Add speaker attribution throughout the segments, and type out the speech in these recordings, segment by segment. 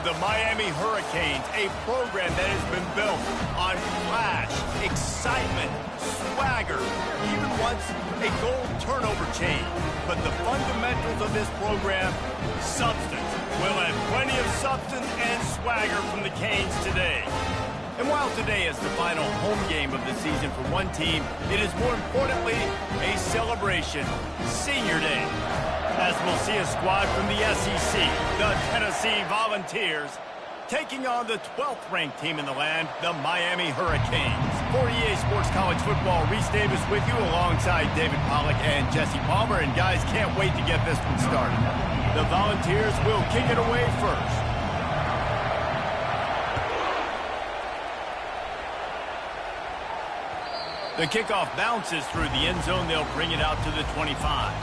Speaker 1: the Miami Hurricanes, a program that has been built on flash, excitement, swagger, even once a goal turnover chain. But the fundamentals of this program, substance. We'll have plenty of substance and swagger from the Canes today. And while today is the final home game of the season for one team, it is more importantly a celebration, Senior Day. As we'll see a squad from the SEC, the Tennessee Volunteers, taking on the 12th-ranked team in the land, the Miami Hurricanes. For EA Sports College Football, Reese Davis with you alongside David Pollack and Jesse Palmer. And guys, can't wait to get this one started. The Volunteers will kick it away first. The kickoff bounces through the end zone. They'll bring it out to the 25.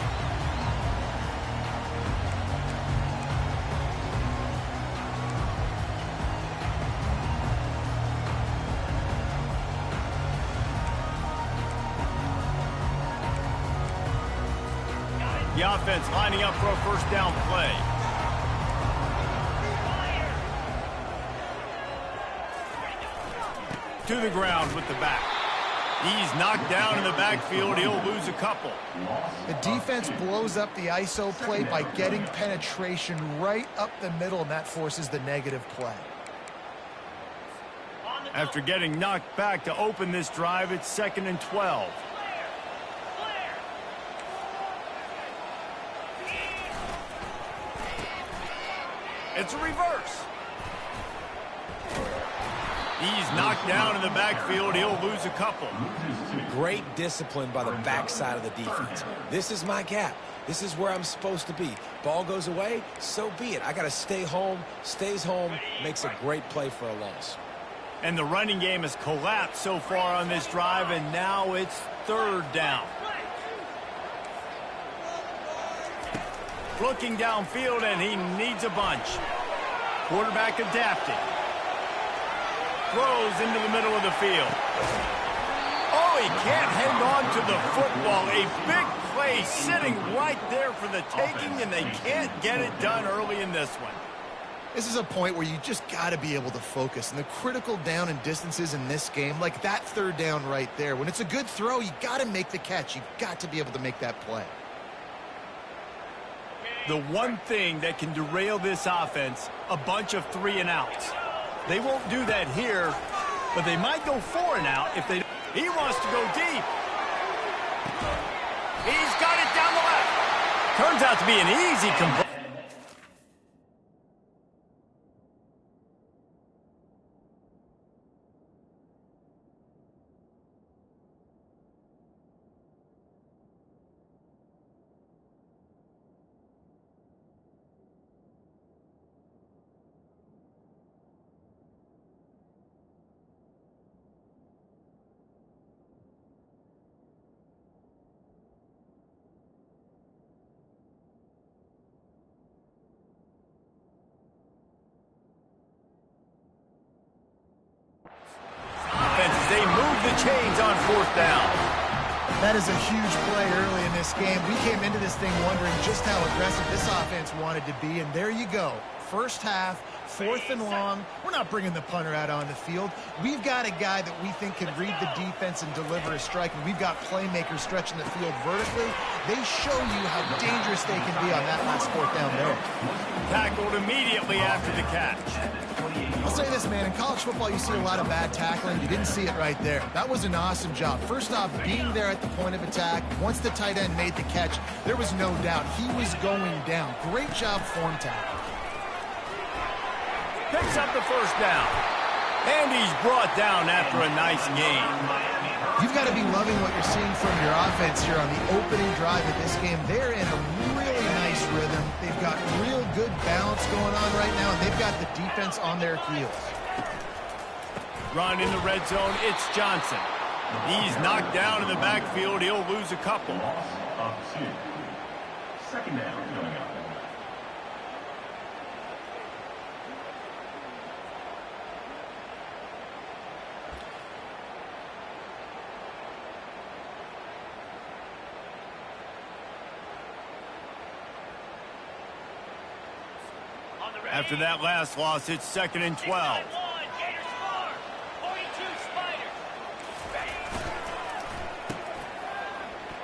Speaker 1: The offense lining up for a first down play. To the ground with the back. He's knocked down in the backfield. He'll lose a couple.
Speaker 2: The defense blows up the ISO play by getting penetration right up the middle, and that forces the negative play.
Speaker 1: After getting knocked back to open this drive, it's 2nd and 12. It's a reverse. He's knocked down in the backfield. He'll lose a couple.
Speaker 3: Great discipline by the backside of the defense. This is my gap. This is where I'm supposed to be. Ball goes away, so be it. I got to stay home. Stays home, makes a great play for a loss.
Speaker 1: And the running game has collapsed so far on this drive, and now it's 3rd down. Looking downfield, and he needs a bunch. Quarterback adapting. Throws into the middle of the field. Oh, he can't hang on to the football. A big play sitting right there for the taking, and they can't get it done early in this one.
Speaker 2: This is a point where you just got to be able to focus. And the critical down and distances in this game, like that 3rd down right there, when it's a good throw, you got to make the catch. You've got to be able to make that play.
Speaker 1: The one thing that can derail this offense, a bunch of 3-and-outs. They won't do that here, but they might go 4-and-out if they... He wants to go deep. He's got it down the left. Turns out to be an easy completion. They move the chains on 4th down.
Speaker 2: That is a huge play early in this game. We came into this thing wondering just how aggressive this offense wanted to be, and there you go. First half, 4th and long. We're not bringing the punter out on the field. We've got a guy that we think can read the defense and deliver a strike, and we've got playmakers stretching the field vertically. They show you how dangerous they can be on that last 4th down there.
Speaker 1: Tackled immediately after the catch.
Speaker 2: I'll say this, man, in college football you see a lot of bad tackling. You didn't see it right there. That was an awesome job. First off, being there at the point of attack. Once the tight end made the catch, there was no doubt he was going down. Great job form tackle.
Speaker 1: Picks up the 1st down. And he's brought down after a nice gain.
Speaker 2: You've got to be loving what you're seeing from your offense here on the opening drive of this game. They're in a really nice rhythm. They've got real good balance going on right now, and they've got the defense on their heels.
Speaker 1: Run in the red zone, it's Johnson. He's knocked down in the backfield. He'll lose a couple.
Speaker 4: 2nd down coming up.
Speaker 1: After that last loss, it's 2nd and 12.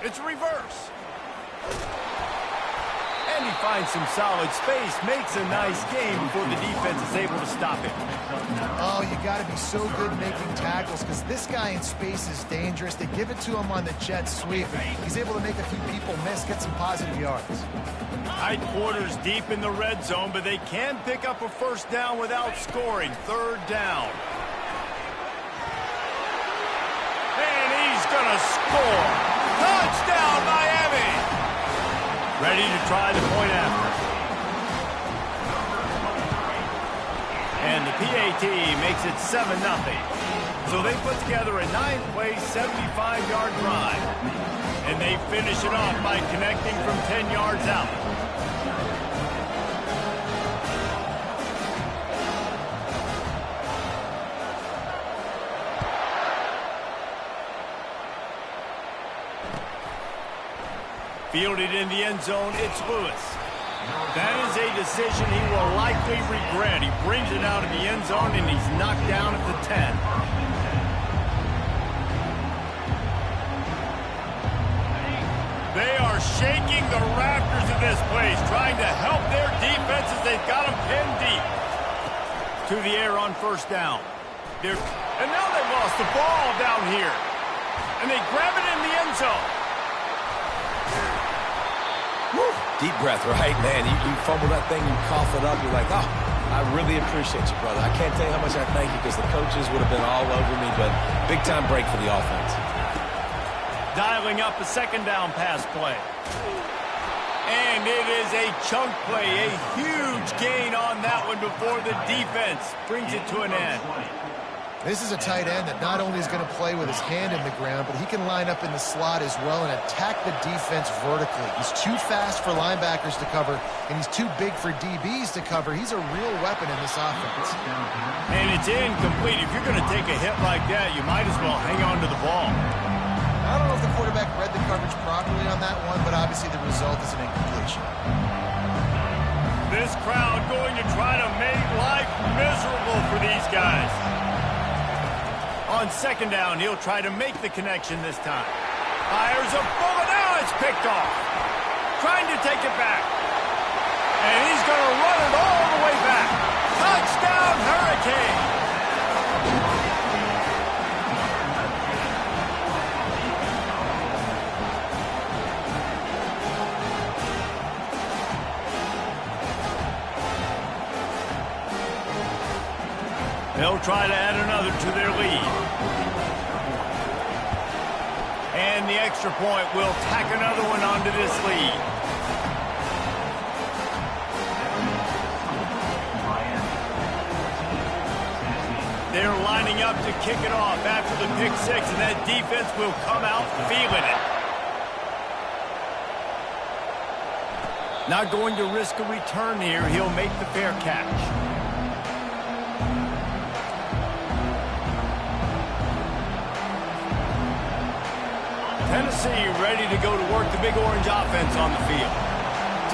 Speaker 1: It's reverse. And he finds some solid space, makes a nice game before the defense is able to stop him.
Speaker 2: Oh, you got to be so good making tackles because this guy in space is dangerous. They give it to him on the jet sweep. He's able to make a few people miss, get some positive yards.
Speaker 1: Tight quarters deep in the red zone, but they can pick up a first down without scoring. 3rd down. And he's going to score. Touchdown, Miami! Ready to try the point after. And the PAT makes it 7-0. So they put together a 9-play, 75-yard drive. And they finish it off by connecting from 10 yards out. Fielded in the end zone, it's Lewis. That is a decision he will likely regret. He brings it out of the end zone, and he's knocked down at the 10. They are shaking the rafters of this place, trying to help their defenses. They've got them pinned deep. To the air on 1st down. And now they've lost the ball down here. And they grab it in the end zone.
Speaker 3: Woo. Deep breath, right, man? You fumble that thing, you cough it up, you're like, oh, I really appreciate you, brother. I can't tell you how much I thank you because the coaches would have been all over me, but big-time break for the offense.
Speaker 1: Dialing up a 2nd down pass play. And it is a chunk play, a huge gain on that one before the defense brings it to an end.
Speaker 2: This is a tight end that not only is going to play with his hand in the ground, but he can line up in the slot as well and attack the defense vertically. He's too fast for linebackers to cover, and he's too big for DBs to cover. He's a real weapon in this offense.
Speaker 1: And it's incomplete. If you're going to take a hit like that, you might as well hang on to the ball.
Speaker 2: I don't know if the quarterback read the coverage properly on that one, but obviously the result is an incompletion.
Speaker 1: This crowd going to try to make life miserable for these guys. On 2nd down, he'll try to make the connection this time. Fires a bullet. Now it's picked off. Trying to take it back. And he's going to run it all the way back. Touchdown, Hurricane. They'll try to add another to their lead. And the extra point will tack another one onto this lead. They're lining up to kick it off after the pick 6, and that defense will come out feeling it. Not going to risk a return here. He'll make the fair catch. Tennessee ready to go to work the Big Orange offense on the field.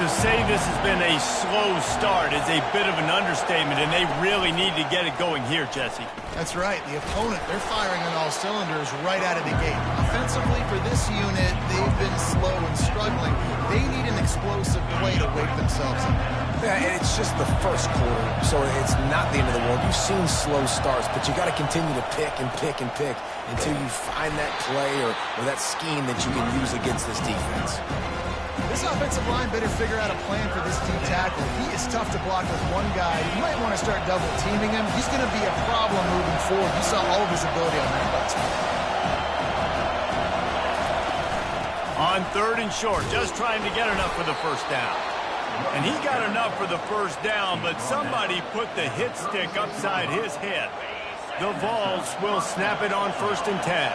Speaker 1: To say this has been a slow start is a bit of an understatement, and they really need to get it going here, Jesse.
Speaker 2: That's right. The opponent, they're firing on all cylinders right out of the gate. Offensively, for this unit, they've been slow and struggling. They need an explosive play to wake themselves up.
Speaker 3: Yeah, and it's just the first quarter, so it's not the end of the world. You've seen slow starts, but you got to continue to pick and pick and pick until you find that play or that scheme that you can use against this defense.
Speaker 2: This offensive line better figure out a plan for this deep tackle. He is tough to block with one guy. You might want to start double-teaming him. He's going to be a problem moving forward. You saw all of his ability on that last one.
Speaker 1: On 3rd and short, just trying to get enough for the first down. And he got enough for the first down, but somebody put the hit stick upside his head. The Vols will snap it on 1st and 10.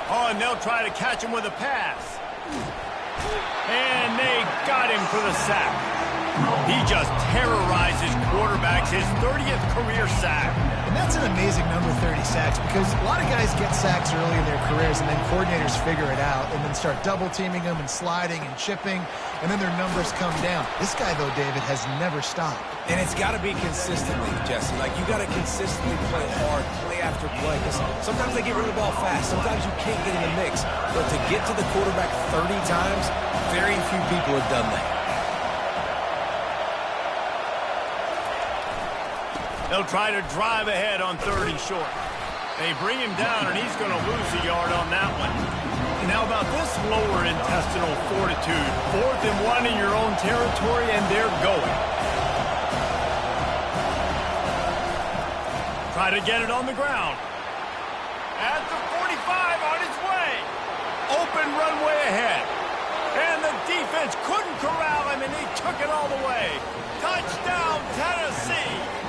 Speaker 1: Oh, and they'll try to catch him with a pass. And they got him for the sack. He just terrorizes quarterbacks, his 30th career sack.
Speaker 2: And that's an amazing number, 30 sacks, because a lot of guys get sacks early in their careers, and then coordinators figure it out and then start double-teaming them and sliding and chipping, and then their numbers come down. This guy, though, David, has never stopped.
Speaker 3: And it's got to be consistently, Jesse. Like, you got to consistently play hard, play after play, because sometimes they get rid of the ball fast. Sometimes you can't get in the mix. But to get to the quarterback 30 times, very few people have done that.
Speaker 1: They'll try to drive ahead on 3rd and short. They bring him down, and he's going to lose a yard on that one. And now about this lower intestinal fortitude. 4th and 1 in your own territory, and they're going. Try to get it on the ground. At the 45 on its way. Open runway ahead. And the defense couldn't corral him, and he took it all the way. Touchdown, Tennessee.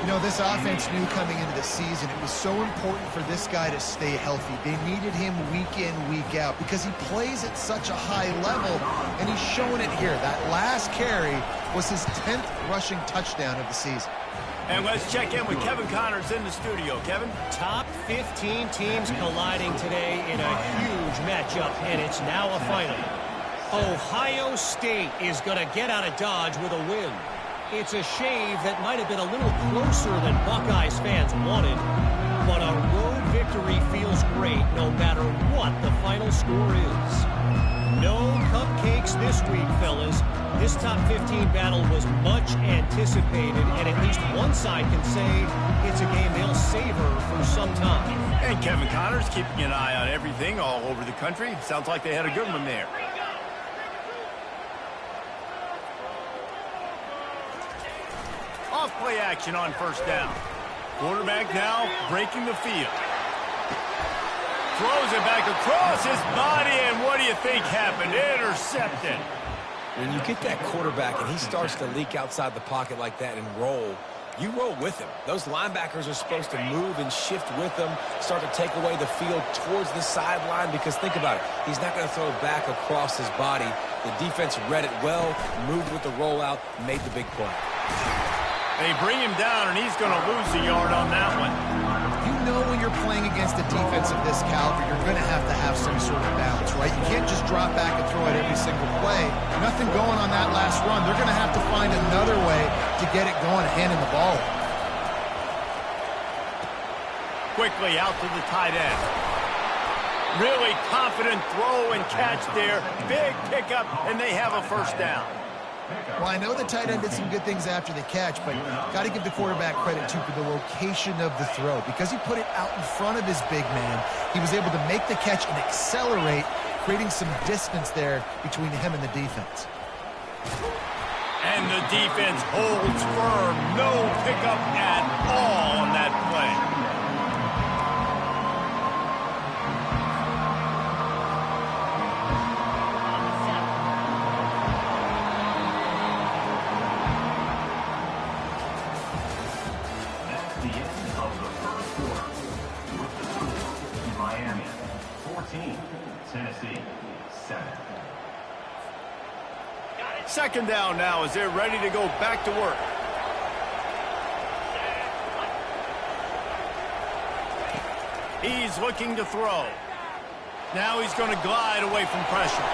Speaker 2: You know, this offense knew coming into the season it was so important for this guy to stay healthy. They needed him week in, week out because he plays at such a high level, and he's showing it here. That last carry was his 10th rushing touchdown of the season.
Speaker 1: And let's check in with Kevin Connors in the studio. Kevin?
Speaker 4: Top 15 teams colliding today in a huge matchup, and it's now a final. Ohio State is going to get out of Dodge with a win. It's a shave that might have been a little closer than Buckeyes fans wanted, but a road victory feels great no matter what the final score is. No cupcakes this week, fellas. This top 15 battle was much anticipated, and at least one side can say it's a game they'll savor for some time.
Speaker 1: And Kevin Connors keeping an eye on everything all over the country. Sounds like they had a good one there. Off-play action on 1st down. Quarterback now breaking the field. Throws it back across his body, and what do you think happened? Intercepted.
Speaker 3: When you get that quarterback and he starts to leak outside the pocket like that and roll, you roll with him. Those linebackers are supposed to move and shift with him, start to take away the field towards the sideline, because think about it. He's not going to throw back across his body. The defense read it well, moved with the rollout, made the big play.
Speaker 1: They bring him down, and he's going to lose a yard on that one.
Speaker 2: You know when you're playing against a defense of this caliber, you're going to have some sort of balance, right? You can't just drop back and throw it every single play. Nothing going on that last run. They're going to have to find another way to get it going and handing the ball.
Speaker 1: Quickly out to the tight end. Really confident throw and catch there. Big pickup, and they have a 1st down.
Speaker 2: Well, I know the tight end did some good things after the catch, but got to give the quarterback credit, too, for the location of the throw. Because he put it out in front of his big man, he was able to make the catch and accelerate, creating some distance there between him and the defense.
Speaker 1: And the defense holds firm. No pickup at all on that play.
Speaker 5: Tennessee, 7.
Speaker 1: 2nd down now as they're ready to go back to work. He's looking to throw. Now he's going to glide away from pressure.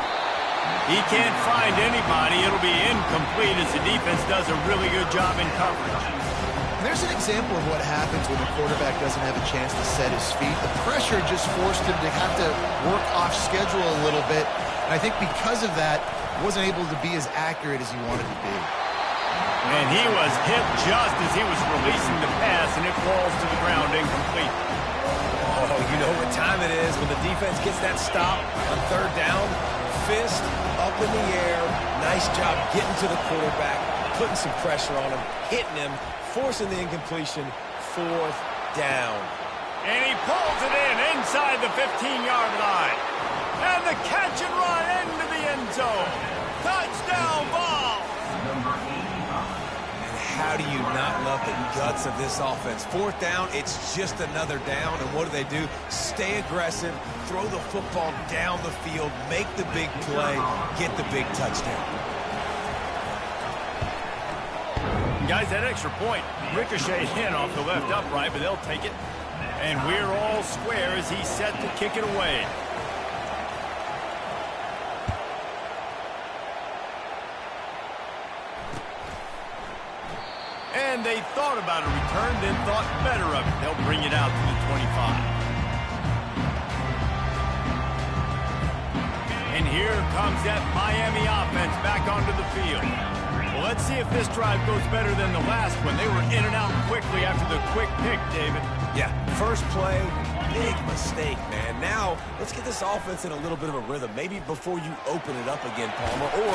Speaker 1: He can't find anybody. It'll be incomplete as the defense does a really good job in coverage.
Speaker 2: There's an example of what happens when the quarterback doesn't have a chance to set his feet. The pressure just forced him to have to work off schedule a little bit. And I think because of that, wasn't able to be as accurate as he wanted to be.
Speaker 1: And he was hit just as he was releasing the pass, and it falls to the ground incomplete.
Speaker 3: Oh, you know what time it is when the defense gets that stop on 3rd down. Fist up in the air. Nice job getting to the quarterback, putting some pressure on him, hitting him, forcing the incompletion. 4th down.
Speaker 1: And he pulls it in inside the 15-yard line. And the catch and run into the end zone. Touchdown ball.
Speaker 3: And how do you not love the guts of this offense? 4th down, it's just another down. And what do? Stay aggressive, throw the football down the field, make the big play, get the big touchdown.
Speaker 1: Guys, that extra point ricocheted in off the left upright, but they'll take it. And we're all square as he's set to kick it away. And they thought about a return, then thought better of it. They'll bring it out to the 25. And here comes that Miami offense back onto the field. Well, let's see if this drive goes better than the last one. They were in and out quickly after the quick pick, David.
Speaker 3: Yeah, first play, big mistake, man. Now, let's get this offense in a little bit of a rhythm. Maybe before you open it up again, Palmer, or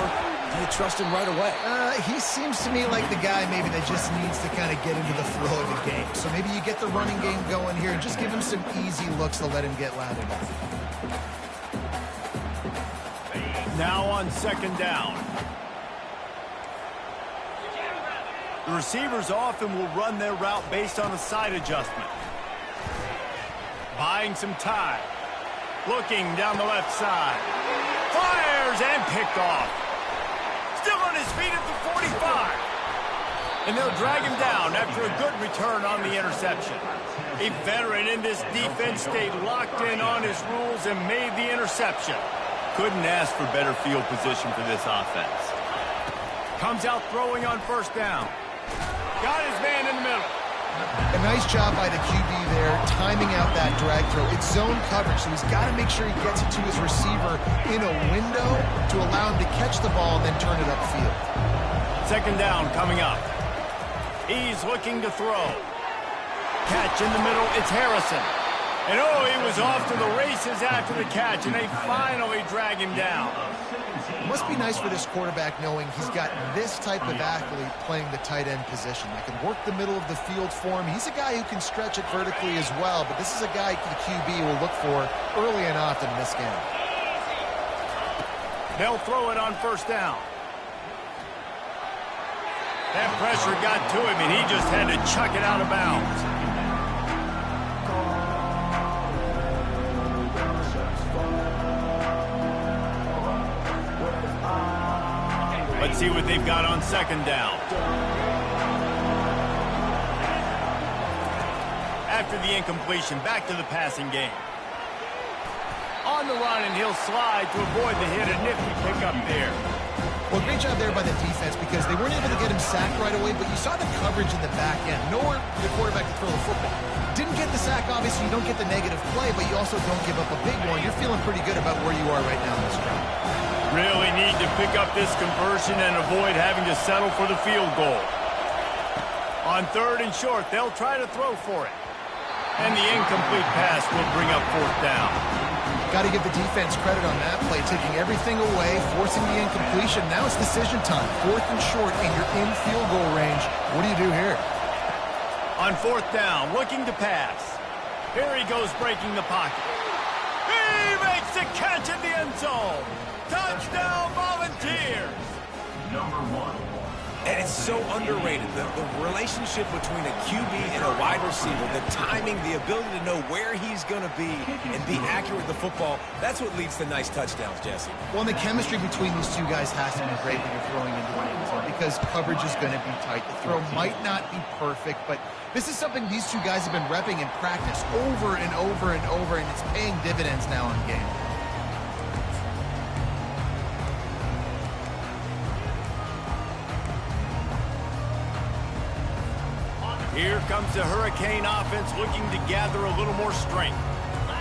Speaker 3: do you trust him right away?
Speaker 2: He seems to me like the guy maybe that just needs to kind of get into the flow of the game. So maybe you get the running game going here and just give him some easy looks to let him get lathered up.
Speaker 1: Now on second down. The receivers often will run their route based on a side adjustment. Buying some time. Looking down the left side. Fires and picked off. Still on his feet at the 45. And they'll drag him down after a good return on the interception. A veteran in this defense stayed locked in on his rules and made the interception. Couldn't ask for better field position for this offense. Comes out throwing on first down. Got his man in the middle.
Speaker 2: A nice job by the QB there, timing out that drag throw. It's zone coverage, so he's got to make sure he gets it to his receiver in a window to allow him to catch the ball and then turn it upfield.
Speaker 1: Second down coming up. He's looking to throw. Catch in the middle, it's Harrison. And oh, he was off to the races after the catch, and they finally drag him down.
Speaker 2: It must be nice for this quarterback knowing he's got this type of athlete playing the tight end position. That can work the middle of the field for him. He's a guy who can stretch it vertically as well, but this is a guy the QB will look for early and often in this game.
Speaker 1: They'll throw it on first down. That pressure got to him, and he just had to chuck it out of bounds. Let's see what they've got on second down. After the incompletion, back to the passing game. On the run, and he'll slide to avoid the hit. A nifty pickup there.
Speaker 2: Well, great job there by the defense because they weren't able to get him sacked right away, but you saw the coverage in the back end. Nowhere for the quarterback to throw the football. Didn't get the sack, obviously. You don't get the negative play, but you also don't give up a big one. You're feeling pretty good about where you are right now in this drive.
Speaker 1: Really need to pick up this conversion and avoid having to settle for the field goal. On third and short, they'll try to throw for it. And the incomplete pass will bring up fourth down.
Speaker 2: Got to give the defense credit on that play, taking everything away, forcing the incompletion. Now it's decision time. Fourth and short, and you're in field goal range. What do you do here?
Speaker 1: On fourth down, looking to pass. Here he goes breaking the pocket. He makes the catch in the end zone. Touchdown, Volunteers!
Speaker 3: Number 1. And it's so underrated, the relationship between a QB and a wide receiver, the timing, the ability to know where he's going to be and be accurate with the football, that's what leads to nice touchdowns, Jesse.
Speaker 2: Well, and the chemistry between these two guys has to be great when you're throwing into the end zone because coverage is going to be tight. The throw might not be perfect, but this is something these two guys have been repping in practice over and over and over, and it's paying dividends now in game.
Speaker 1: Here comes the Hurricane offense looking to gather a little more strength.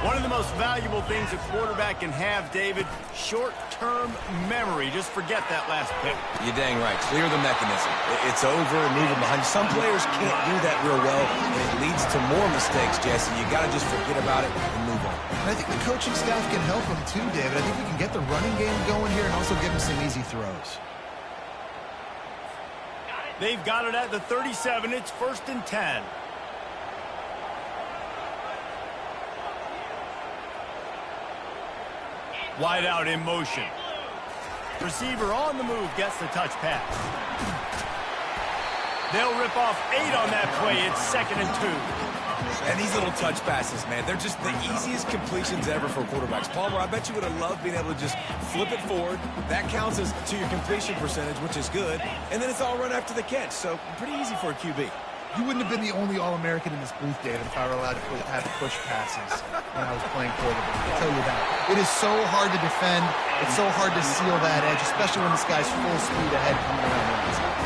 Speaker 1: One of the most valuable things a quarterback can have, David, short-term memory. Just forget that last pick.
Speaker 3: You're dang right. Clear the mechanism. It's over, moving behind. Some players can't do that real well, and it leads to more mistakes, Jesse. You got to just forget about it and move on.
Speaker 2: And I think the coaching staff can help him too, David. I think we can get the running game going here and also give him some easy throws.
Speaker 1: They've got it at the 37. It's first and 10. Wide out in motion. Receiver on the move gets the touch pass. They'll rip off 8 on that play. It's 2nd and 2.
Speaker 3: And these little touch passes, man, they're just the easiest completions ever for quarterbacks. Palmer, I bet you would have loved being able to just flip it forward. That counts as to your completion percentage, which is good. And then it's all run after the catch, so pretty easy for a QB.
Speaker 2: You wouldn't have been the only All-American in this booth, David, if I were allowed to have push passes when I was playing quarterback. I'll tell you that. It is so hard to defend. It's so hard to seal that edge, especially when this guy's full speed ahead coming around the outside.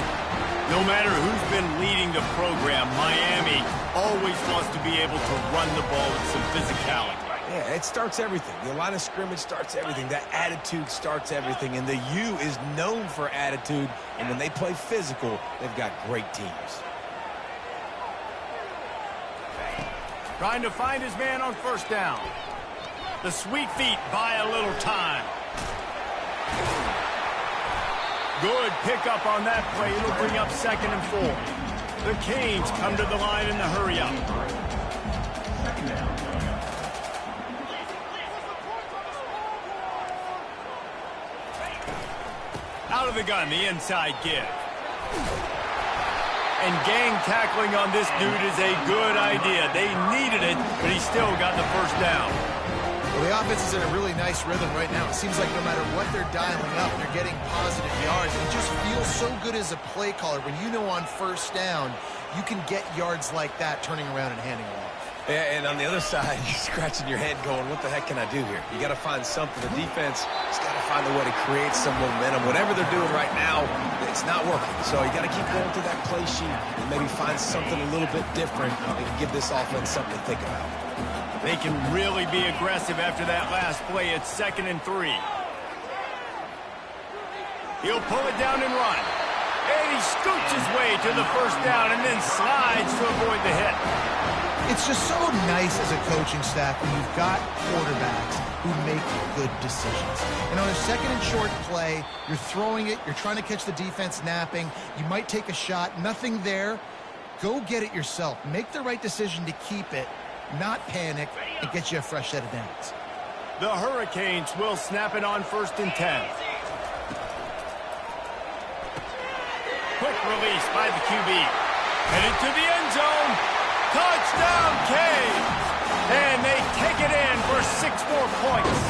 Speaker 1: No matter who's been leading the program, Miami always wants to be able to run the ball with some physicality.
Speaker 3: Yeah, it starts everything. The line of scrimmage starts everything. That attitude starts everything. And the U is known for attitude. And when they play physical, they've got great teams.
Speaker 1: Trying to find his man on 1st down. The sweet feet buy a little time. Good pickup on that play. It'll bring up 2nd and 4. The Canes come to the line in the hurry-up. Out of the gun, the inside give. And gang tackling on this dude is a good idea. They needed it, but he still got the 1st down.
Speaker 2: Well, the offense is in a really nice rhythm right now. It seems like no matter what they're dialing up, they're getting positive yards. It just feels so good as a play caller when you know on 1st down you can get yards like that turning around and handing it off.
Speaker 3: Yeah, and on the other side, you're scratching your head going, what the heck can I do here? You got to find something. The defense has got to find a way to create some momentum. Whatever they're doing right now, it's not working. So you got to keep going through that play sheet and maybe find something a little bit different and give this offense something to think about.
Speaker 1: They can really be aggressive after that last play. It's 2nd and 3. He'll pull it down and run. And he scoots his way to the 1st down and then slides to avoid the hit.
Speaker 2: It's just so nice as a coaching staff when you've got quarterbacks who make good decisions. And on a 2nd and short play, you're throwing it, you're trying to catch the defense napping, you might take a shot, nothing there. Go get it yourself. Make the right decision to keep it, not panic, and get you a fresh set of downs.
Speaker 1: The Hurricanes will snap it on 1st and 10. Quick release by the QB. Headed to the end zone. Touchdown, Canes! And they take it in for 6 more points.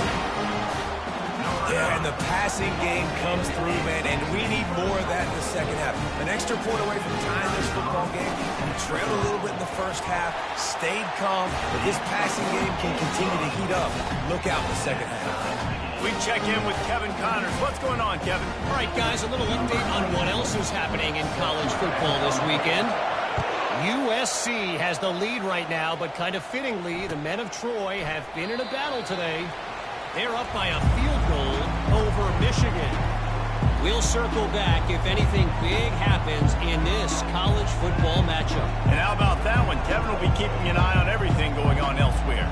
Speaker 3: Yeah, and the passing game comes through, man, and we need more of that in the 2nd half. An extra point away from tying this football game. We trailed a little bit in the 1st half, stayed calm, but this passing game can continue to heat up. Look out in the 2nd half.
Speaker 1: We check in with Kevin Connors. What's going on, Kevin?
Speaker 4: All right, guys, a little update on what else is happening in college football this weekend. USC has the lead right now, but kind of fittingly, the men of Troy have been in a battle today. They're up by a field goal over Michigan. We'll circle back if anything big happens in this college football matchup.
Speaker 1: And how about that one? Kevin will be keeping an eye on everything going on elsewhere.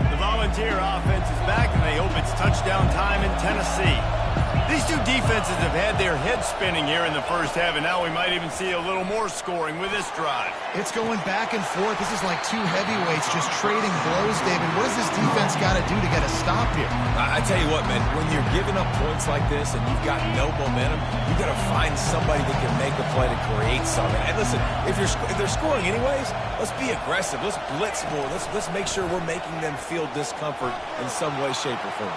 Speaker 1: The Volunteer offense is back, and they hope it's touchdown time in Tennessee. These two defenses have had their heads spinning here in the 1st half, and now we might even see a little more scoring with this drive.
Speaker 2: It's going back and forth. This is like two heavyweights just trading blows, David. What does this defense got to do to get a stop here?
Speaker 3: I tell you what, man, when you're giving up points like this and you've got no momentum, you got to find somebody that can make a play to create something. And listen, if they're scoring anyways, let's be aggressive. Let's blitz more. Let's make sure we're making them feel discomfort in some way, shape, or form.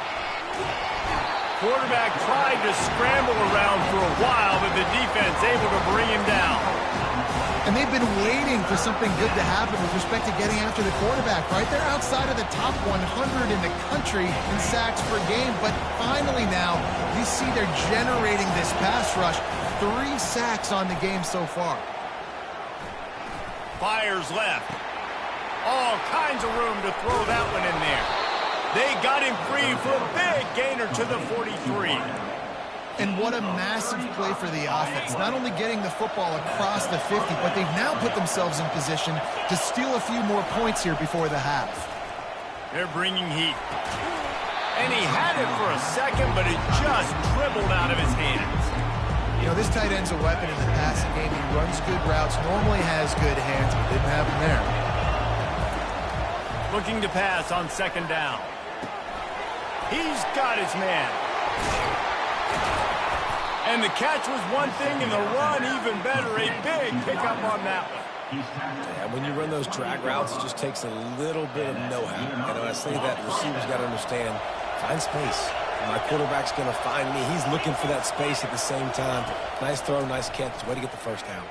Speaker 1: Quarterback tried to scramble around for a while, but the defense able to bring him down.
Speaker 2: And they've been waiting for something good to happen with respect to getting after the quarterback, right? They're outside of the top 100 in the country in sacks per game, but finally now you see they're generating this pass rush. 3 sacks on the game so far.
Speaker 1: Fires left. All kinds of room to throw that one in there. They got him free for a big gainer to the 43.
Speaker 2: And what a massive play for the offense. Not only getting the football across the 50, but they've now put themselves in position to steal a few more points here before the half.
Speaker 1: They're bringing heat. And he had it for a second, but it just dribbled out of his hands.
Speaker 2: You know, this tight end's a weapon in the passing game. He runs good routes, normally has good hands, but didn't have them there.
Speaker 1: Looking to pass on 2nd down. He's got his man. And the catch was one thing, and the run even better. A big pickup on that one.
Speaker 3: Yeah, when you run those drag routes, it just takes a little bit of know-how. And I say that the receivers got to understand, find space. My quarterback's going to find me. He's looking for that space at the same time. Nice throw, nice catch. Way to get the first down.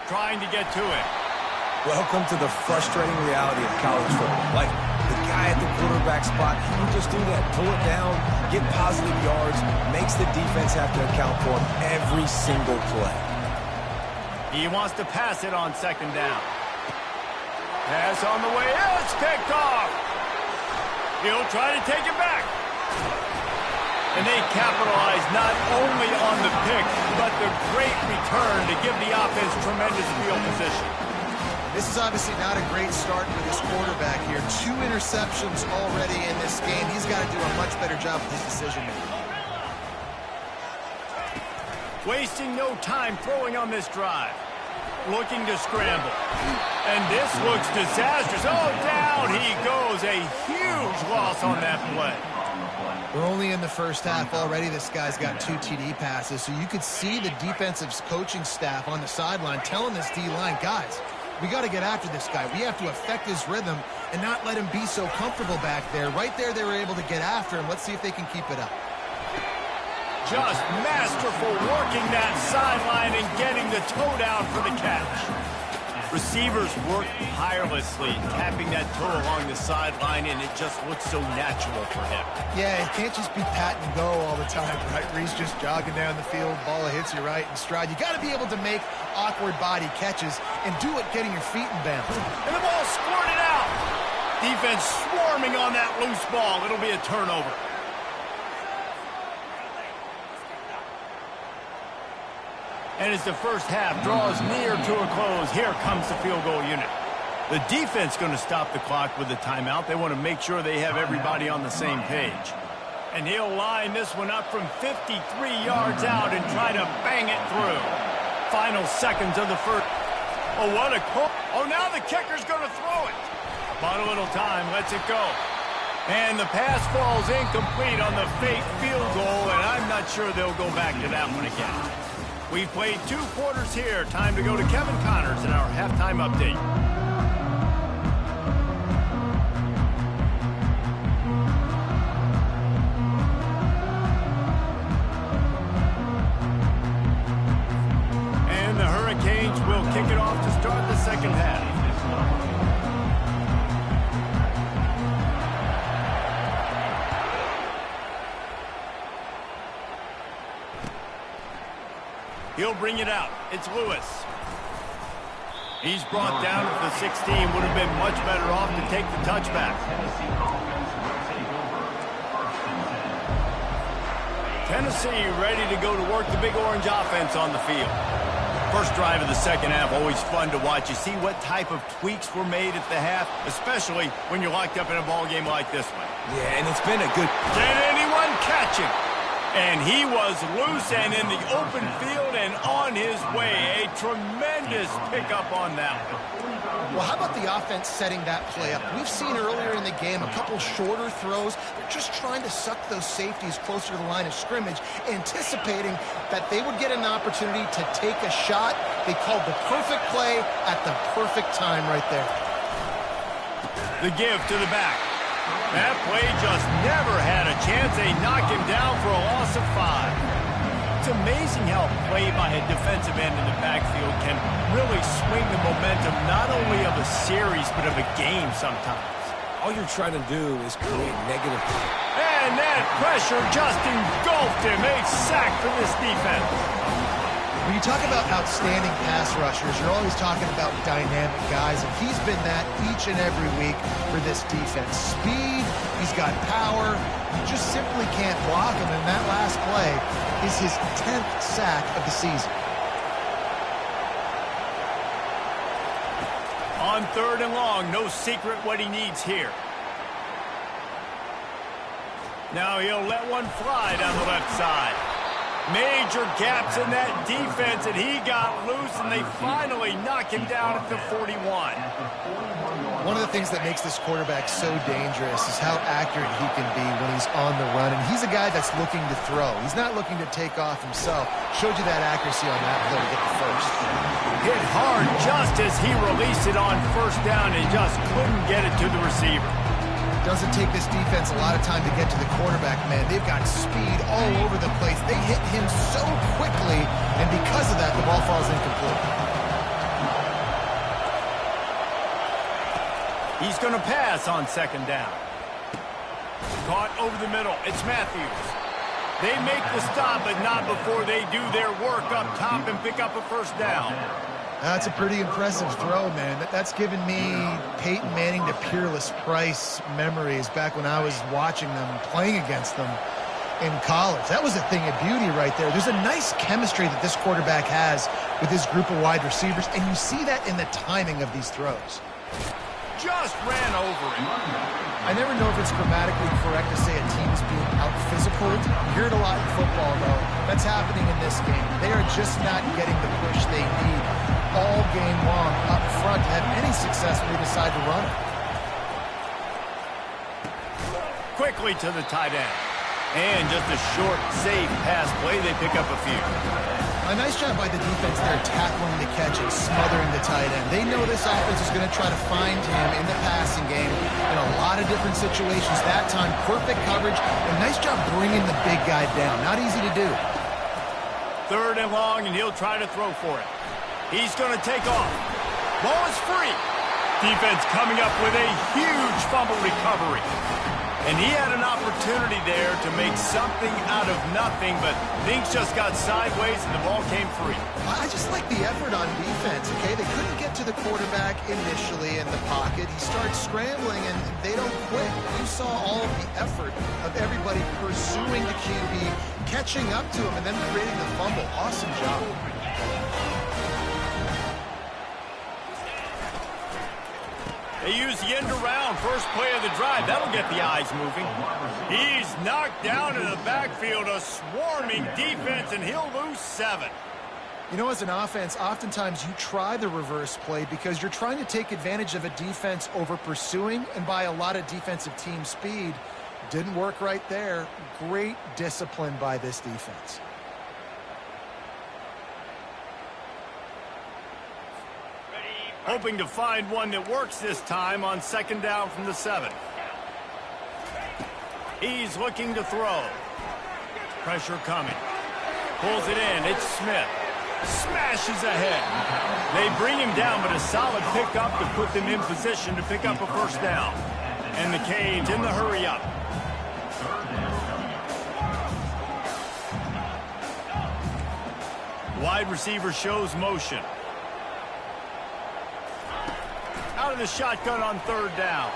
Speaker 1: Trying to get to it.
Speaker 3: Welcome to the frustrating reality of college football. Like, the guy at the quarterback spot, he can just do that. Pull it down, get positive yards, makes the defense have to account for him every single play.
Speaker 1: He wants to pass it on second down. Pass on the way. It's picked off. He'll try to take it back. And they capitalize not only on the pick, but the great return to give the offense tremendous field position.
Speaker 2: This is obviously not a great start for this quarterback here. 2 interceptions already in this game. He's got to do a much better job with his decision-making.
Speaker 1: Wasting no time throwing on this drive. Looking to scramble. And this looks disastrous. Oh, down he goes. A huge loss on that play.
Speaker 2: We're only in the first half already. This guy's got 2 TD passes. So you could see the defensive coaching staff on the sideline telling this D-line, guys, we got to get after this guy. We have to affect his rhythm and not let him be so comfortable back there. Right there, they were able to get after him. Let's see if they can keep it up.
Speaker 1: Just masterful working that sideline and getting the toe down for the catch. Receivers work tirelessly, tapping that toe along the sideline, and it just looks so natural for him.
Speaker 2: Yeah, it can't just be pat and go all the time, right? Where he's just jogging down the field, ball hits you right in stride. You got to be able to make awkward body catches and do it getting your feet in bounds.
Speaker 1: And the ball squirted out. Defense swarming on that loose ball. It'll be a turnover. And as the first half draws near to a close, here comes the field goal unit. The defense going to stop the clock with a timeout. They want to make sure they have everybody on the same page. And he'll line this one up from 53 yards out and try to bang it through. Final seconds of the first. Oh, what a call. Oh, now the kicker's going to throw it. About a little time, lets it go. And the pass falls incomplete on the fake field goal, and I'm not sure they'll go back to that one again. We've played 2 quarters here. Time to go to Kevin Connors in our halftime update. And the Hurricanes will kick it off to start the second half. He'll bring it out. It's Lewis. He's brought down at the 16. Would have been much better off to take the touchback. Tennessee ready to go to work the Big Orange offense on the field. First drive of the second half, always fun to watch. You see what type of tweaks were made at the half, especially when you're locked up in a ball game like this one.
Speaker 3: Yeah, and it's been a good...
Speaker 1: Can anyone catch him? And he was loose and in the open field and on his way. A tremendous pickup on that one.
Speaker 2: Well, how about the offense setting that play up? We've seen earlier in the game a couple shorter throws. They're just trying to suck those safeties closer to the line of scrimmage, anticipating that they would get an opportunity to take a shot. They called the perfect play at the perfect time right there.
Speaker 1: The give to the back. That play just never had a chance. They knock him down for a loss of 5. It's amazing how a play by a defensive end in the backfield can really swing the momentum not only of a series but of a game sometimes.
Speaker 3: All you're trying to do is create negative...
Speaker 1: And that pressure just engulfed him. A sack for this defense.
Speaker 2: When you talk about outstanding pass rushers, you're always talking about dynamic guys, and he's been that each and every week for this defense. Speed, he's got power, you just simply can't block him, and that last play is his 10th sack of the season.
Speaker 1: On 3rd and long, no secret what he needs here. Now he'll let one fly down the left side. Major gaps in that defense, and he got loose, and they finally knock him down at the 41.
Speaker 2: One of the things that makes this quarterback so dangerous is how accurate he can be when he's on the run. And he's a guy that's looking to throw. He's not looking to take off himself. Showed you that accuracy on that play to get the first.
Speaker 1: Hit hard just as he released it on first down and just couldn't get it to the receiver.
Speaker 2: Doesn't take this defense a lot of time to get to the quarterback, man. They've got speed all over the place. They hit him so quickly, and because of that, the ball falls incomplete.
Speaker 1: He's going to pass on second down. Caught over the middle. It's Matthews. They make the stop, but not before they do their work up top and pick up a first down.
Speaker 2: That's a pretty impressive throw, man. That's given me Peyton Manning to Peerless Price memories back when I was watching them, playing against them in college. That was a thing of beauty right there. There's a nice chemistry that this quarterback has with his group of wide receivers, and you see that in the timing of these throws.
Speaker 1: Just ran over him.
Speaker 2: I never know if it's grammatically correct to say a team is being out-physical. You hear it a lot in football, though. That's happening in this game. They are just not getting the push they need all game long up front to have any success when they decide to run it.
Speaker 1: Quickly to the tight end. And just a short, safe pass play. They pick up a few.
Speaker 2: A nice job by the defense there, tackling the catch and smothering the tight end. They know this offense is going to try to find him in the passing game in a lot of different situations. That time, perfect coverage, and nice job bringing the big guy down. Not easy to do.
Speaker 1: Third and long, and he'll try to throw for it. He's going to take off. Ball is free. Defense coming up with a huge fumble recovery. And he had an opportunity there to make something out of nothing, but things just got sideways and the ball came free.
Speaker 2: I just like the effort on defense, okay? They couldn't get to the quarterback initially in the pocket. He starts scrambling, and they don't quit. You saw all of the effort of everybody pursuing the QB, catching up to him, and then creating the fumble. Awesome job.
Speaker 1: They use the end around, first play of the drive. That'll get the eyes moving. He's knocked down in the backfield, a swarming defense, and he'll lose 7.
Speaker 2: You know, as an offense, oftentimes you try the reverse play because you're trying to take advantage of a defense over pursuing and by a lot of defensive team speed. Didn't work right there. Great discipline by this defense.
Speaker 1: Hoping to find one that works this time on second down from the 7. He's looking to throw. Pressure coming. Pulls it in. It's Smith. Smashes ahead. They bring him down, but a solid pickup to put them in position to pick up a first down. And the Canes in the hurry up. Wide receiver shows motion. Out of the shotgun on third down.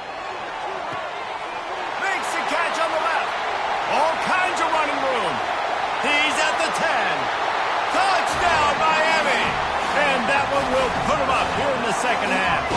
Speaker 1: Makes the catch on the left. All kinds of running room. He's at the 10. Touchdown, Miami. And that one will put him up here in the second half.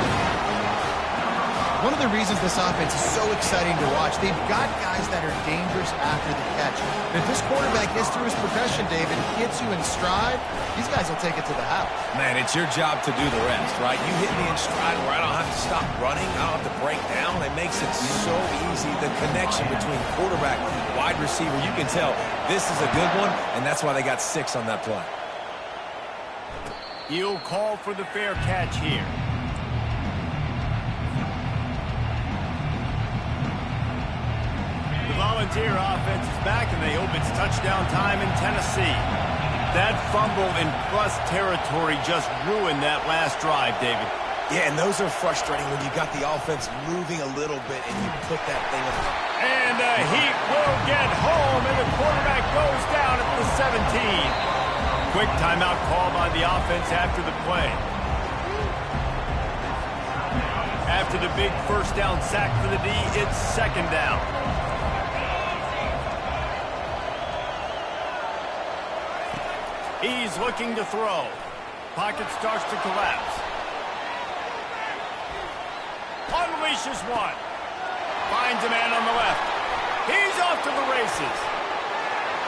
Speaker 2: One of the reasons this offense is so exciting to watch, they've got guys that are dangerous after the catch. And if this quarterback gets through his progression, David, gets you in stride, these guys will take it to the house.
Speaker 3: Man, it's your job to do the rest, right? You hit me in stride where I don't have to stop running. I don't have to break down. It makes it so easy. The connection between quarterback and wide receiver, you can tell this is a good one, and that's why they got 6 on that play.
Speaker 1: He'll call for the fair catch here. The Volunteer offense is back, and they hope it's touchdown time in Tennessee. That fumble in plus territory just ruined that last drive, David.
Speaker 3: Yeah, and those are frustrating when you got the offense moving a little bit and you put that thing up.
Speaker 1: And the Heat will get home, and the quarterback goes down at the 17. Quick timeout call by the offense after the play. After the big first down sack for the D, it's second down. He's looking to throw. Pocket starts to collapse. Unleashes one. Finds a man on the left. He's off to the races.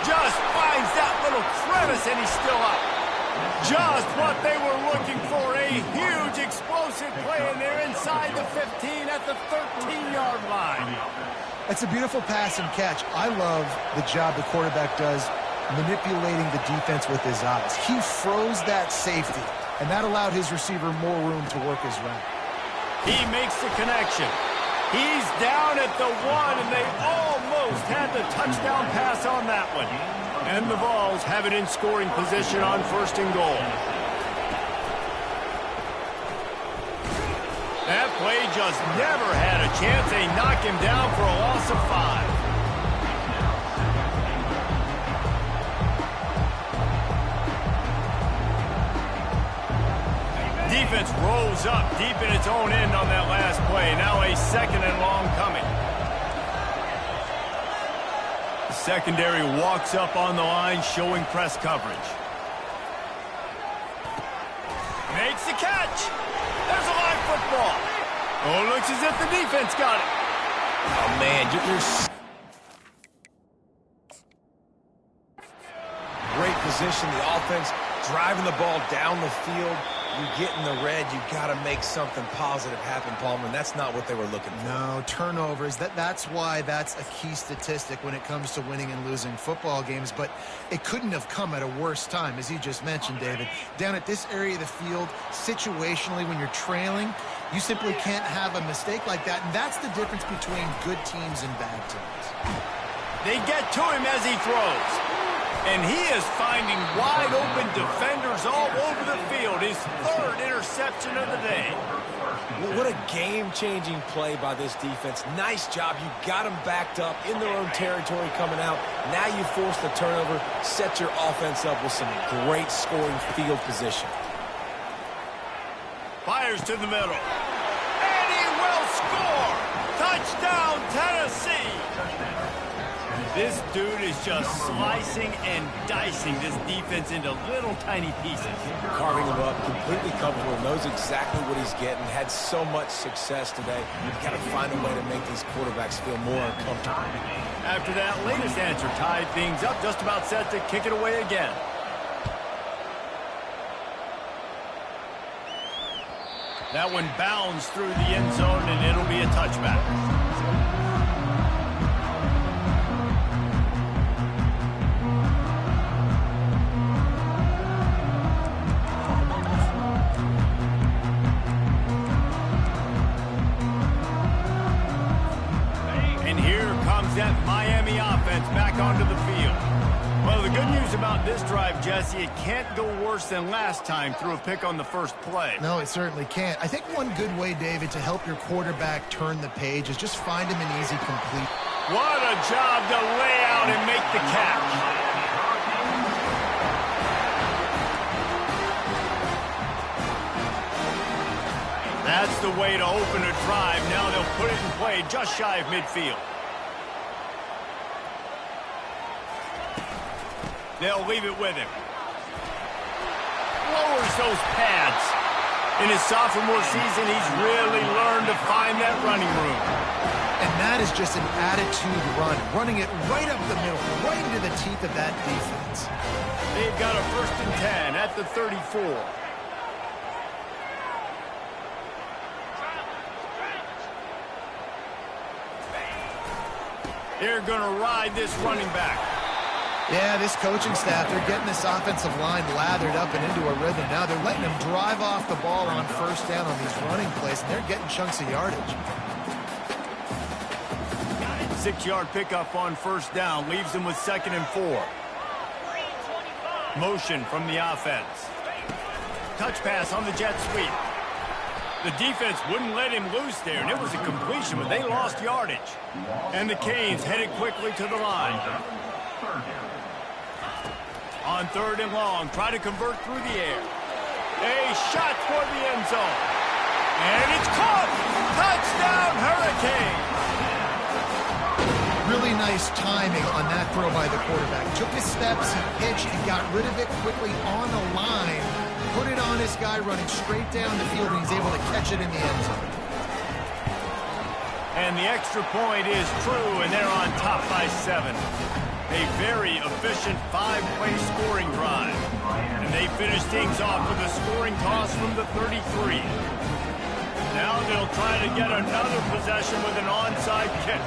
Speaker 1: Just finds that little crevice, and he's still up. Just what they were looking for, a huge explosive play, and they're inside the 15 at the 13-yard line.
Speaker 2: It's a beautiful pass and catch. I love the job the quarterback does manipulating the defense with his eyes. He froze that safety, and that allowed his receiver more room to work his route.
Speaker 1: He makes the connection. He's down at the 1, and they almost had the touchdown pass on that one. And the Vols have it in scoring position on 1st and goal. That play just never had a chance. They knock him down for a loss of 5. Defense rolls up deep in its own end on that last play. Now a 2nd and long coming. The secondary walks up on the line, showing press coverage. Makes the catch. There's a live football. Oh, looks as if the defense got it.
Speaker 3: Oh, man, great position. The offense driving the ball down the field. You get in the red, you got to make something positive happen, Palmer, and that's not what they were looking for.
Speaker 2: No, turnovers. That's why that's a key statistic when it comes to winning and losing football games, but it couldn't have come at a worse time, as you just mentioned, David. Down at this area of the field, situationally, when you're trailing, you simply can't have a mistake like that, and that's the difference between good teams and bad teams.
Speaker 1: They get to him as he throws. And he is finding wide-open defenders all over the field. His 3rd interception of the day.
Speaker 3: Well, what a game-changing play by this defense. Nice job. You got them backed up in their own territory coming out. Now you force the turnover, set your offense up with some great scoring field position.
Speaker 1: Fires to the middle. And he will score! Touchdown, Tennessee! This dude is just slicing and dicing this defense into little tiny pieces.
Speaker 3: Carving him up, completely comfortable, knows exactly what he's getting, had so much success today. You've got to find a way to make these quarterbacks feel more uncomfortable.
Speaker 1: After that latest answer tied things up, just about set to kick it away again. That one bounds through the end zone, and it'll be a touchback. That Miami offense back onto the field. Well, the good news about this drive, Jesse, it can't go worse than last time through a pick on the first play.
Speaker 2: No, it certainly can't. I think one good way, David, to help your quarterback turn the page is just find him an easy complete.
Speaker 1: What a job to lay out and make the catch. That's the way to open a drive. Now they'll put it in play just shy of midfield. They'll leave it with him. Lowers those pads. In his sophomore season, he's really learned to find that running room.
Speaker 2: And that is just an attitude run. Running it right up the middle, right into the teeth of that defense.
Speaker 1: They've got a 1st and 10 at the 34. They're going to ride this running back.
Speaker 2: Yeah, this coaching staff, they're getting this offensive line lathered up and into a rhythm. Now they're letting them drive off the ball on 1st down on these running plays, and they're getting chunks of yardage.
Speaker 1: 6-yard pickup on 1st down leaves them with 2nd and 4. Motion from the offense. Touch pass on the jet sweep. The defense wouldn't let him loose there, and it was a completion, but they lost yardage. And the Canes headed quickly to the line. On 3rd and long, try to convert through the air. A shot toward the end zone. And it's caught! Touchdown, Hurricane!
Speaker 2: Really nice timing on that throw by the quarterback. Took his steps, he pitched, and got rid of it quickly on the line. Put it on his guy running straight down the field, and he's able to catch it in the end zone.
Speaker 1: And the extra point is true, and they're on top by 7. A very efficient 5-play scoring drive. And they finish things off with a scoring toss from the 33. Now they'll try to get another possession with an onside kick.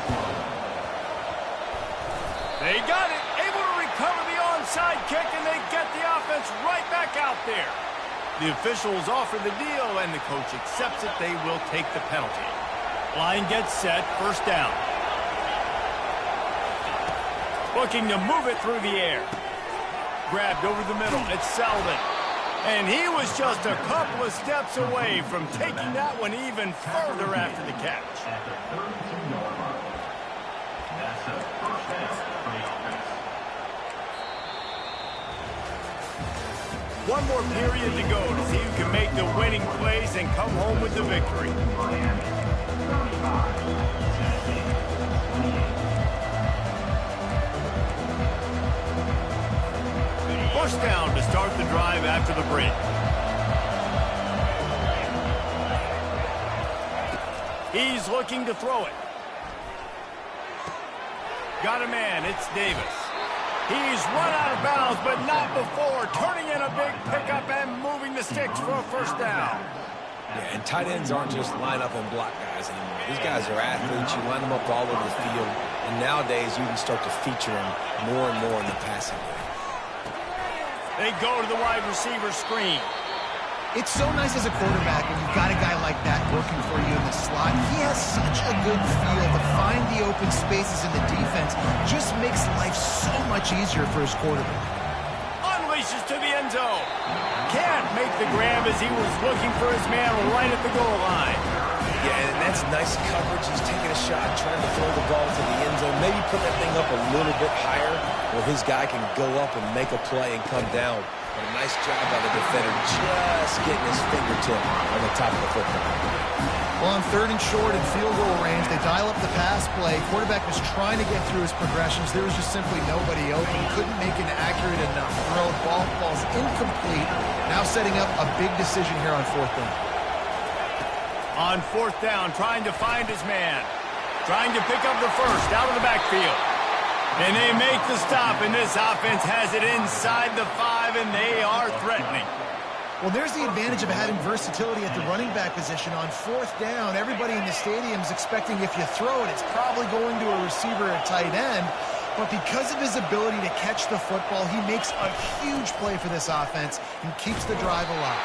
Speaker 1: They got it, able to recover the onside kick, and they get the offense right back out there. The officials offer the deal, and the coach accepts it. They will take the penalty. Line gets set, first down. Looking to move it through the air. Grabbed over the middle, it's Selden. And he was just a couple of steps away from taking that one even further after the catch. One more period to go to see who can make the winning plays and come home with the victory. First down to start the drive after the break. He's looking to throw it. Got a man, it's Davis. He's run out of bounds, but not before turning in a big pickup and moving the sticks for a first down.
Speaker 3: Yeah, and tight ends aren't just line up and block guys anymore. These guys are athletes. You line them up all over the field. And nowadays, you can start to feature them more and more in the passing game.
Speaker 1: They go to the wide receiver screen.
Speaker 2: It's so nice as a quarterback when you've got a guy like that working for you in the slot. He has such a good feel to find the open spaces in the defense. Just makes life so much easier for his quarterback.
Speaker 1: Unleashes to the end zone. Can't make the grab as he was looking for his man right at the goal line.
Speaker 3: Yeah, and that's nice coverage. He's taking a shot, trying to throw the ball to the end zone. Maybe put that thing up a little bit higher where his guy can go up and make a play and come down. But a nice job by the defender just getting his fingertip on the top of the football.
Speaker 2: Well, on 3rd and short and field goal range, they dial up the pass play. Quarterback was trying to get through his progressions. There was just simply nobody open. Couldn't make an accurate enough throw. Ball falls incomplete. Now setting up a big decision here on 4th down.
Speaker 1: On 4th down, trying to find his man. Trying to pick up the first out of the backfield. And they make the stop, and this offense has it inside the 5, and they are threatening.
Speaker 2: Well, there's the advantage of having versatility at the running back position. On 4th down, everybody in the stadium is expecting if you throw it, it's probably going to a receiver or tight end. But because of his ability to catch the football, he makes a huge play for this offense and keeps the drive alive.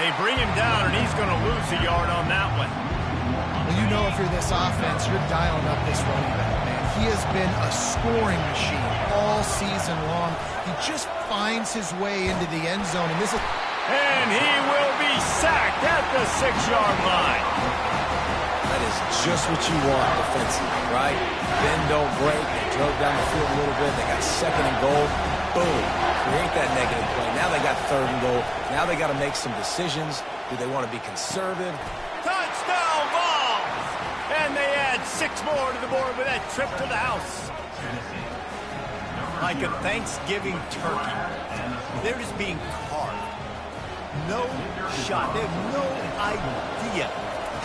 Speaker 1: They bring him down, and he's going to lose a yard on that one.
Speaker 2: Well, you know if you're this offense, you're dialing up this running back, man. He has been a scoring machine all season long. He just finds his way into the end zone, and this is...
Speaker 1: And he will be sacked at the 6-yard line.
Speaker 3: That is just what you want defensively, right? Bend, don't break. They drove down the field a little bit. They got 2nd and goal. Boom. Create that negative play. Now they got 3rd and goal. Now they got to make some decisions. Do they want to be conservative?
Speaker 1: Touchdown ball! And they add 6 more to the board with that trip to the house. Like a Thanksgiving turkey. They're just being carved. No shot. They have no idea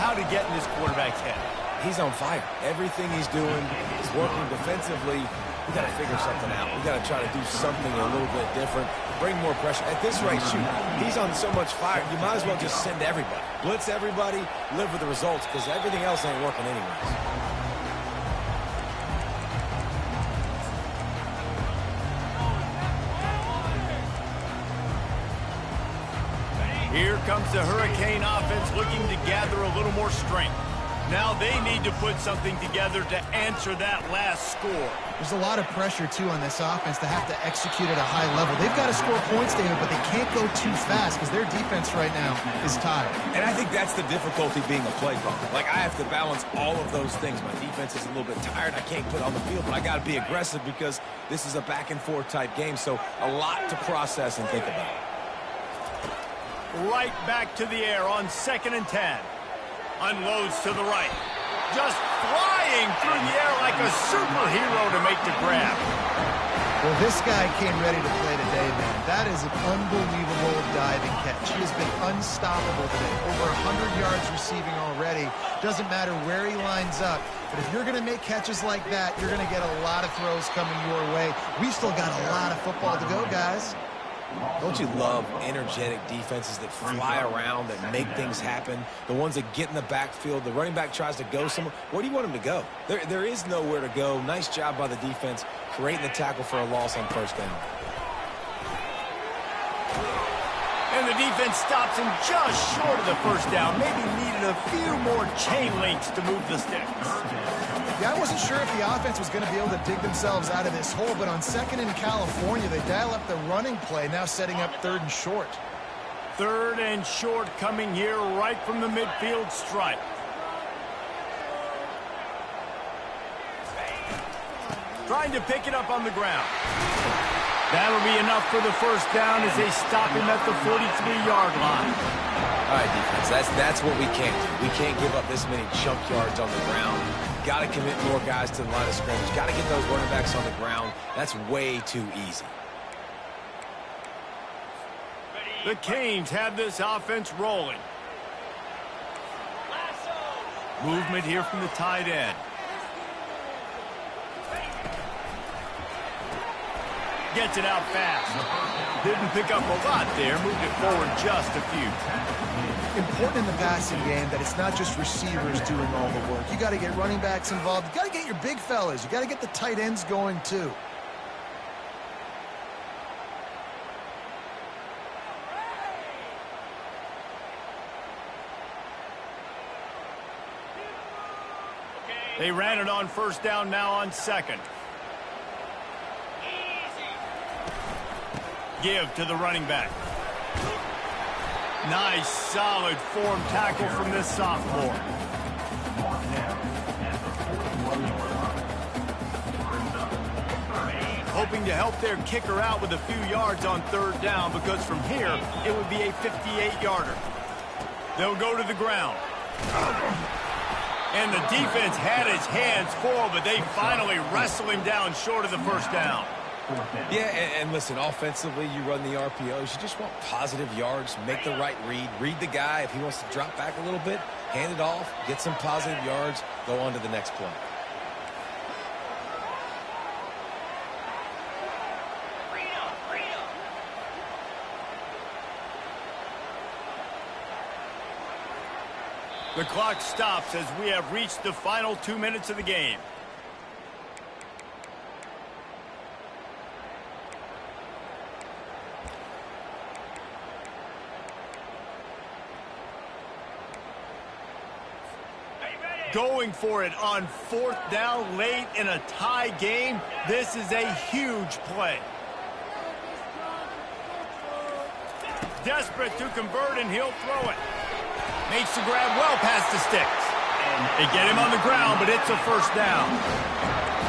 Speaker 1: how to get in this quarterback's head.
Speaker 3: He's on fire. Everything he's doing is working defensively. We got to figure something out. We got to try to do something a little bit different. Bring more pressure. At this rate, shoot, he's on so much fire, you might as well just send everybody. Blitz everybody, live with the results, because everything else ain't working anyways.
Speaker 1: Here comes the Hurricane offense looking to gather a little more strength. Now they need to put something together to answer that last score.
Speaker 2: There's a lot of pressure, too, on this offense to have to execute at a high level. They've got to score points, David, but they can't go too fast because their defense right now is tired.
Speaker 3: And I think that's the difficulty being a play caller. Like, I have to balance all of those things. My defense is a little bit tired. I can't put on the field, but I got to be aggressive because this is a back-and-forth type game, so a lot to process and think about.
Speaker 1: Right back to the air on 2nd and 10. Unloads to the right. Just flying through the air like a superhero to make the grab.
Speaker 2: Well, this guy came ready to play day, man. That is an unbelievable diving catch. He has been unstoppable today. Over 100 yards receiving already. Doesn't matter where he lines up. But if you're going to make catches like that, you're going to get a lot of throws coming your way. We've still got a lot of football to go, guys.
Speaker 3: Don't you love energetic defenses that fly around, that make things happen? The ones that get in the backfield, the running back tries to go somewhere. Where do you want him to go? There is nowhere to go. Nice job by the defense, creating the tackle for a loss on first down.
Speaker 1: And the defense stops him just short of the first down. Maybe needed a few more chain links to move the sticks.
Speaker 2: Yeah, I wasn't sure if the offense was going to be able to dig themselves out of this hole, but on second in California, they dial up the running play, now setting up third and short.
Speaker 1: Third and short coming here right from the midfield stripe. Trying to pick it up on the ground. That'll be enough for the first down as they stop him at the 43-yard line.
Speaker 3: All right, defense, that's what we can't do. We can't give up this many chunk yards on the ground. Got to commit more guys to the line of scrimmage. Got to get those running backs on the ground. That's way too easy.
Speaker 1: The Canes have this offense rolling. Movement here from the tight end. Gets it out fast. Didn't pick up a lot there. Moved it forward just a few.
Speaker 2: Important in the passing game that it's not just receivers doing all the work. You got to get running backs involved. You got to get your big fellas. You got to get the tight ends going too.
Speaker 1: They ran it on first down, now on second. Give to the running back. Nice, solid form tackle from this sophomore. Hoping to help their kicker out with a few yards on third down, because from here, it would be a 58-yarder. They'll go to the ground. And the defense had his hands full, but they finally wrestle him down short of the first down.
Speaker 3: Yeah, and listen, offensively, you run the RPOs. You just want positive yards, make the right read. Read the guy. If he wants to drop back a little bit, hand it off, get some positive yards, go on to the next play.
Speaker 1: The clock stops as we have reached the final 2 minutes of the game. Going for it on fourth down late in a tie game. This is a huge play. Desperate to convert, and he'll throw it. Makes the grab well past the sticks. They get him on the ground, but it's a first down.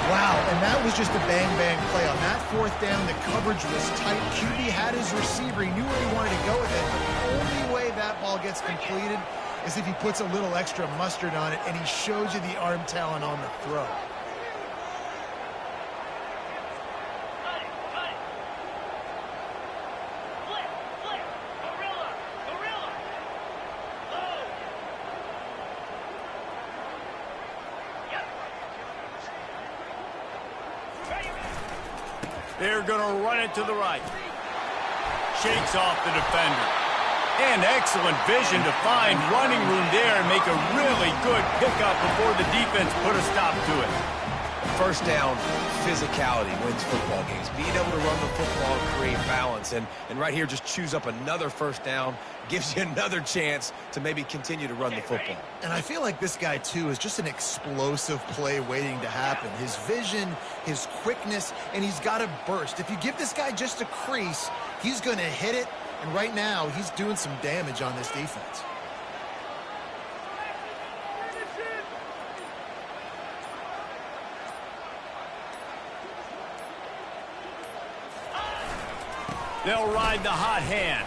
Speaker 2: Wow, and that was just a bang-bang play. On that fourth down, the coverage was tight. QB had his receiver. He knew where he wanted to go with it. But the only way that ball gets completed is if he puts a little extra mustard on it, and he shows you the arm talent on the throw.
Speaker 1: They're going to run it to the right. Shakes off the defender. And excellent vision to find running room there and make a really good pickup before the defense put a stop to it.
Speaker 3: First down, physicality wins football games. Being able to run the football and create balance. And right here, just choose up another first down. Gives you another chance to maybe continue to run the football.
Speaker 2: And I feel like this guy, too, is just an explosive play waiting to happen. His vision, his quickness, and he's got a burst. If you give this guy just a crease, he's going to hit it. And right now, he's doing some damage on this defense.
Speaker 1: They'll ride the hot hand.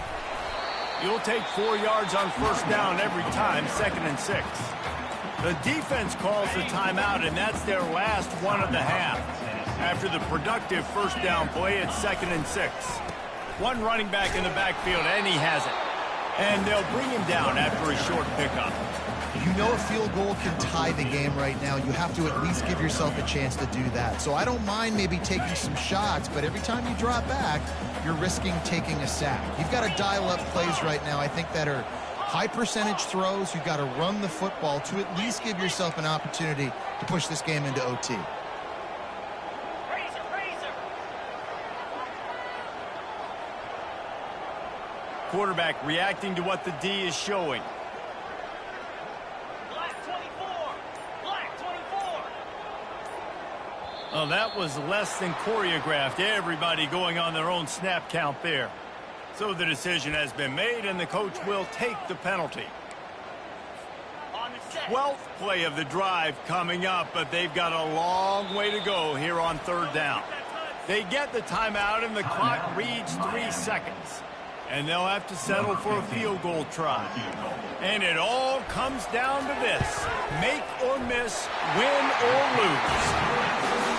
Speaker 1: You'll take 4 yards on first down every time, 2nd and 6. The defense calls the timeout, and that's their last one of the half. After the productive first down play, it's 2nd and 6. One running back in the backfield, and he has it. And they'll bring him down after a short pickup.
Speaker 2: You know a field goal can tie the game right now. You have to at least give yourself a chance to do that. So I don't mind maybe taking some shots, but every time you drop back, you're risking taking a sack. You've got to dial up plays right now, I think, that are high percentage throws. You've got to run the football to at least give yourself an opportunity to push this game into OT.
Speaker 1: Quarterback reacting to what the D is showing. Oh, that was less than choreographed. Everybody going on their own snap count there. So the decision has been made, and the coach will take the penalty. 12th play of the drive coming up, but they've got a long way to go here on third down. They get the timeout, and the clock reads 3 seconds. And they'll have to settle for a field goal try. And it all comes down to this: make or miss, win or lose.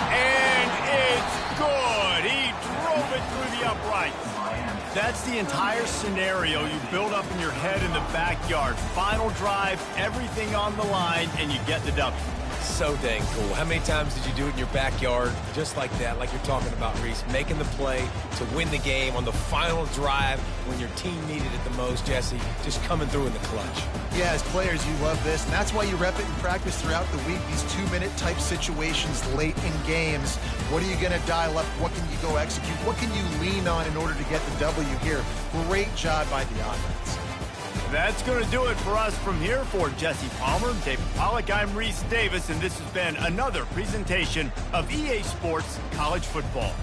Speaker 1: And it's good. He drove it through the uprights. That's the entire scenario you build up in your head in the backyard. Final drive, everything on the line, and you get the W.
Speaker 3: So dang cool. How many times did you do it in your backyard just like that, like you're talking about, Reese? Making the play to win the game on the final drive when your team needed it the most, Jesse. Just coming through in the clutch.
Speaker 2: Yeah, as players, you love this, and that's why you rep it in practice throughout the week. These 2-minute type situations late in games. What are you going to dial up? What can you go execute? What can you lean on in order to get the W here? Great job by the offense.
Speaker 1: That's going to do it for us from here. For Jesse Palmer, David Pollack, I'm Reese Davis, and this has been another presentation of EA Sports College Football.